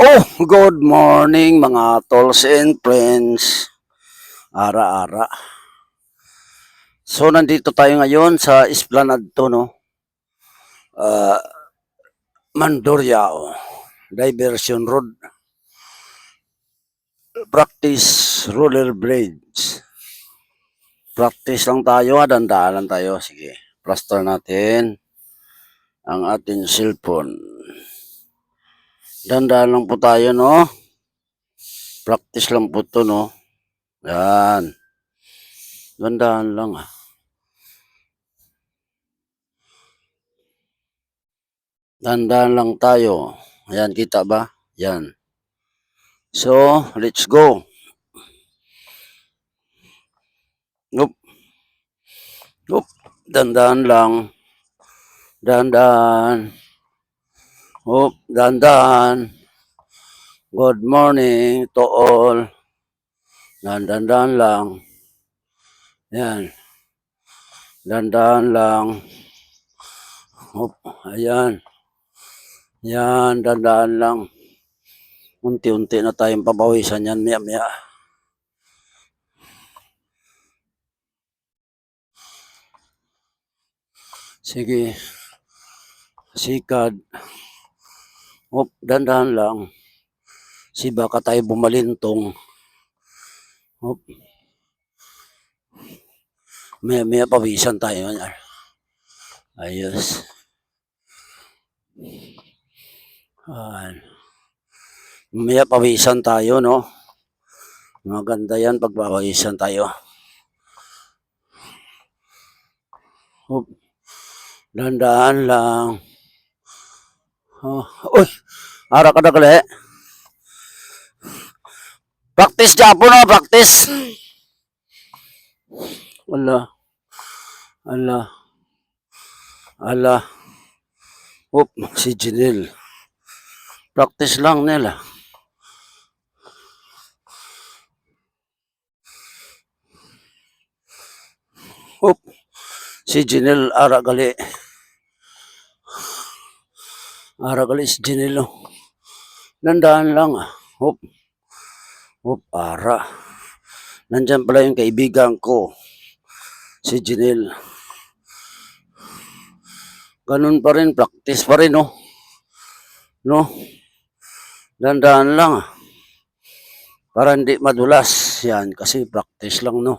Oh, good morning mga tolls and friends. Ara-ara. So nandito tayo ngayon sa Esplanade to, no? Uh, Mandurriao. Diversion Road. Practice roller blades. Practice lang tayo, dandaan tayo. Sige, plaster natin ang ating cellphone. Dandaan lang po tayo, no? Practice lang po to, no? Yan. Dandaan lang, ah. Dandan lang tayo. Ayan, kita ba? Yan. So, let's go. Oop. Oop. Dandan lang. Dandan. Oop. Dandan. Good morning to all. Dandan lang. Yan. Dandan lang. Oop. Ayan. Yan. Dandan lang. Unti-unti na tayong pabawisan yan. Maya-maya. Sige. Sikad. Oop. Dandan lang. Si baka tayo bumalintong. Oop. Maya pawisan tayo. Ayos. Maya pawisan tayo, no? Maganda yan pag pawisan tayo. Oop. Dandaan lang. Oh. Uy! Ara ka na kali. Practice japo na, practice. Ala. Ala. Ala. Oop, si Janelle. Practice lang nila. Oop, si Janelle ara gali. Ara gali si Janelle. Dandaan lang, ah. Oop. Oop, ara. Nandyan pala yung kaibigan ko. Si Janelle. Ganun pa rin, practice pa rin, no? No? Dandaan lang, ah. Para hindi madulas. Yan, kasi practice lang, no?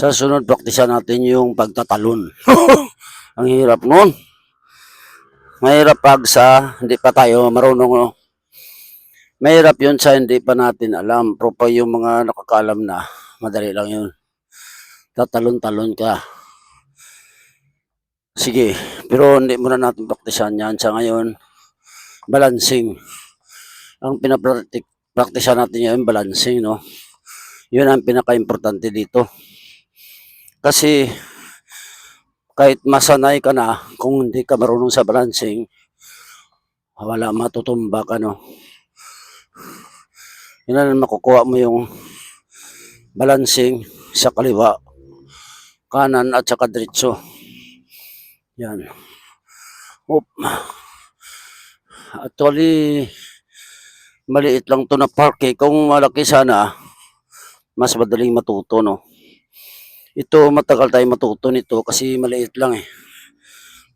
Sa sunod, praktisan natin yung pagtatalon. Ang hirap nun. Mahirap pag sa hindi pa tayo marunong, no? Mahirap yun sa hindi pa natin alam. Pero pa yung mga nakakalam na, madali lang yun. Tatalon-talon ka. Sige, pero hindi muna natin praktisan yan. Sa ngayon, balancing. Ang pinapraktisan natin yan, balancing, no? Yun ang pinaka-importante dito. Kasi, kahit masanay ka na, kung hindi ka marunong sa balancing, wala, matutumba ka, no? Yun na makukuha mo yung balancing sa kaliwa, kanan at saka diretso. Yan. Oop. Actually, maliit lang to na park, eh. Kung malaki sana, mas madaling matuto, no? Ito, matagal tayo matuto nito kasi maliit lang, eh.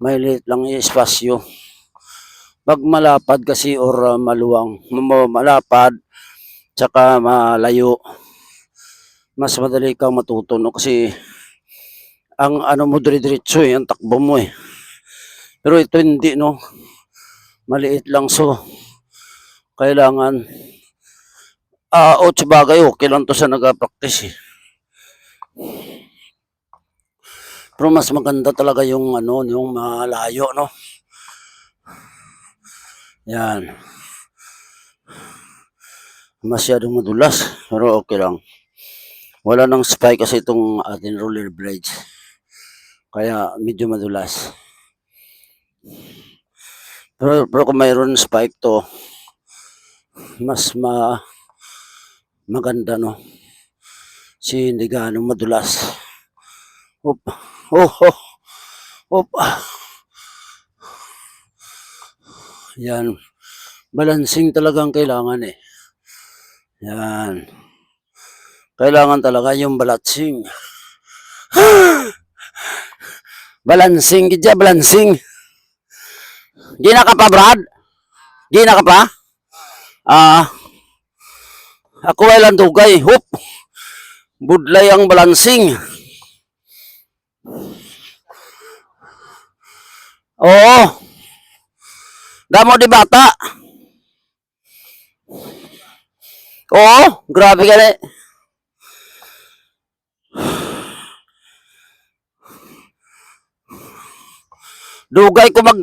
Maliit lang yung espasyo. Pag malapad kasi or maluwang, malapad, tsaka malayo, mas madali kang matuto, no? Kasi ang ano mo dire-diretso, eh, ang takbo mo, eh. Pero ito hindi, no? Maliit lang, so kailangan o bagay, okay lang to sa nag-practice, eh. Pero mas maganda talaga yung ano, yung malayo, no? Yan. Masyadong madulas, pero okay lang. Wala nang spike kasi itong ating roller blades. Kaya medyo madulas. Pero kung mayroon spike to, mas maganda, no? Si hindi gaano madulas. Oop. Oh, oh. Op. Yan. Balancing talagang kailangan eh. Yan. Kailangan talaga yung balancing. Balancing, gidya, balancing. Gina ka pa, Brad? Gina ka pa? Ako ay lang dugay. Hop. Budlay ang balancing. Oo. Damo di bata. Oo, grabe ka na. Dugay ko mag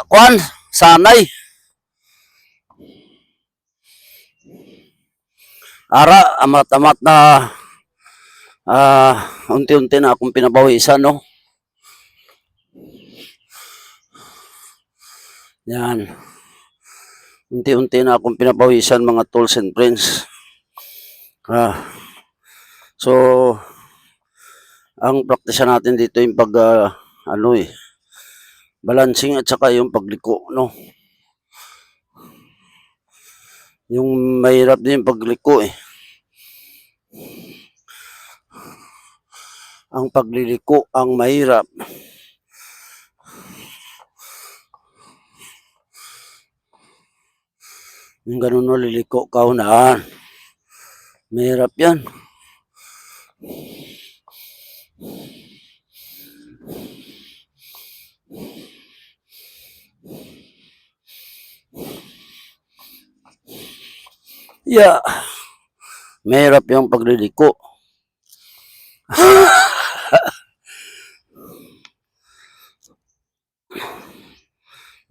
kuan, sanay. Ara, amat-amat na unti-unti na akong pinabawisan, no? Yan. Unti-unti na akong pinabawisan, mga tools and friends. So, ang praktisya natin dito yung pag, balancing at saka yung pagliko, no? Yung mahirap din yung pagliko eh. Ang pagliliko ang mahirap. Yung ganun no, liliko ka unaan. Mahirap yan. Yeah. Mahirap yung pagliliko.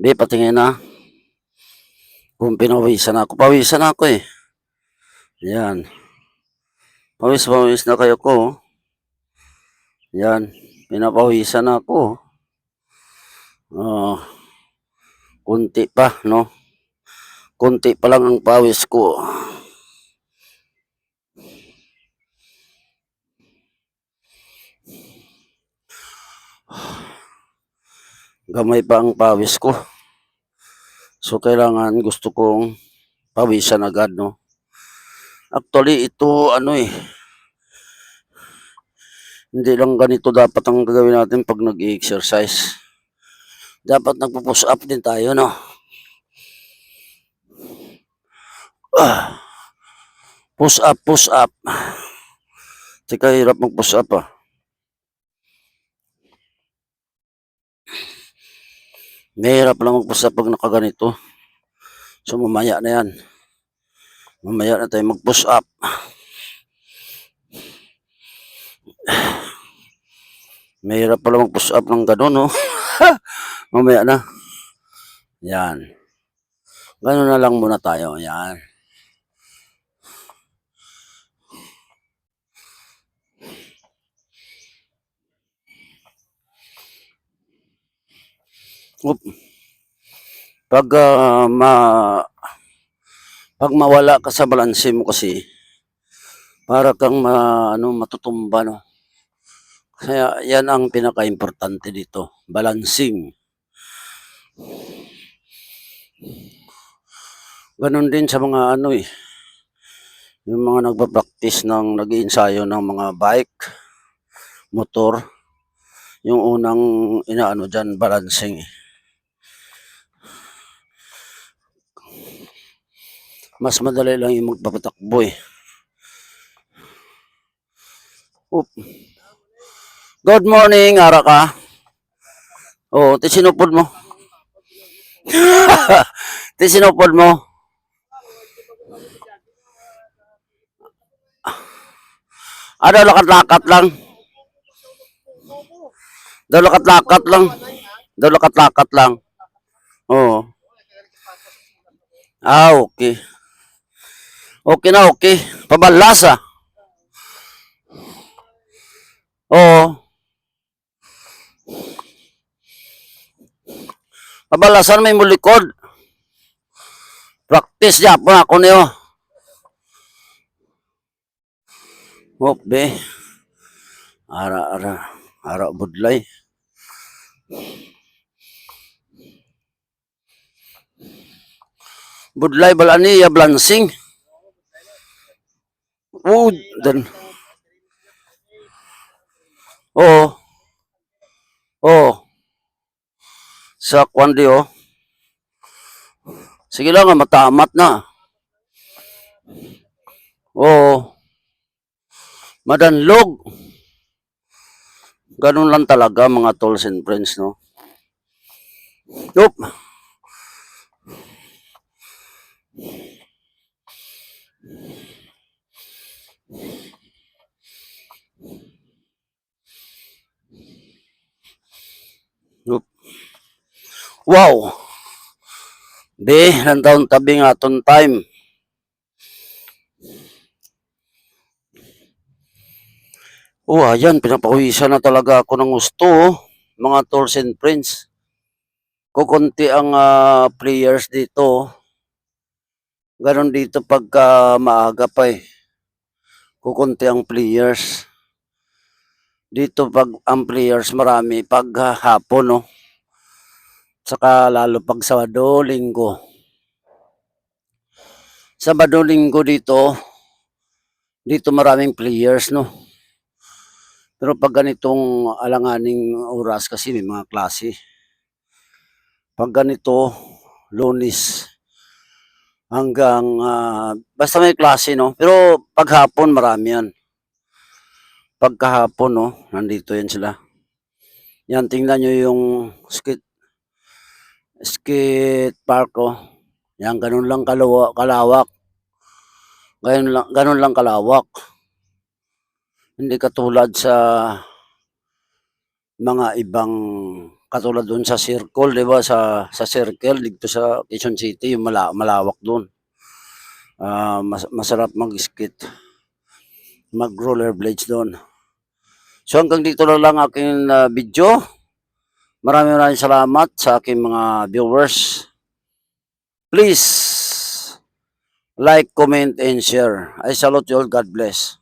Di, patingin na. Kung pinawisan ako. Pawisan ako eh. Yan. Pawis na kayo ko. Yan. Pinapawisan ako. Kunti pa, no? Kunti pa lang ang pawis ko. Gamay pa ang pawis ko. So, kailangan gusto kong pawisan agad, no? Actually, ito, hindi lang ganito dapat ang gagawin natin pag nag-exercise. Dapat nagpo-push up din tayo, no? Push up, push up. Teka, hirap mag-push up, Mahirap lang mag-push up pag nakaganito. So, mamaya na yan. Mamaya na tayo mag-push up. Mahirap pala mag-push up ng gano'n, no? Mamaya na. Yan. Gano'n na lang muna tayo. Yan. Pag pag mawala ka sa balanse mo kasi para kang matutumba, no? Kaya yan ang pinaka-importante dito, balancing. Ganon din sa mga yung mga nagpa-practice ng nag-iensayo ng mga bike, motor, yung unang dyan, balancing. Mas madali lang yung magpapatakbo eh. Oop. Good morning, ara ka. Oh, sinupod mo. Sinupod mo. Lakat-lakat lang. Lakat-lakat lang. Lakat-lakat lang. Oo. Okay. Okay na, okay. Pabalas Oo. Pabalasan may mulikod. Practice ya po ako niyo. Be. Ara budlay. Budlay balani ya blansing. Dan. Oo. Oo. Sa kwandi oh. Sige lang nga matamat na. Oo. Madanlog. Ganun lang talaga mga tolls and friends, no? Yup. Yup. Wow. Be, nandaon tabi nga aton time. Oh, ayan, pinapawisan na talaga ako ng gusto, oh. Mga tolls and friends. Kukunti ang players dito. Oh. Ganon dito pagka maaga pa eh. Kukunti ang players. Dito pag ang players marami pag hapon, no. Saka lalo pag Sabado, Linggo. Sabado, Linggo dito maraming players, no. Pero pag ganitong alanganing oras kasi may mga klase. Pag ganito, Lunes hanggang basta may klase, no. Pero paghapon marami yan. Pagkahapon, no, nandito yan sila. Yan, tingnan nyo yung skate park, oh. Yan, ganun lang kalawak. Ganun lang kalawak. Hindi katulad sa mga ibang katulad doon sa circle, 'di ba? Sa circle dito sa Quezon City, yung malawak doon. Masarap mag-skate. Mag-rollerblades doon. So hanggang dito na lang aking video. Maraming salamat sa aking mga viewers. Please like, comment, and share. I salute you all. God bless.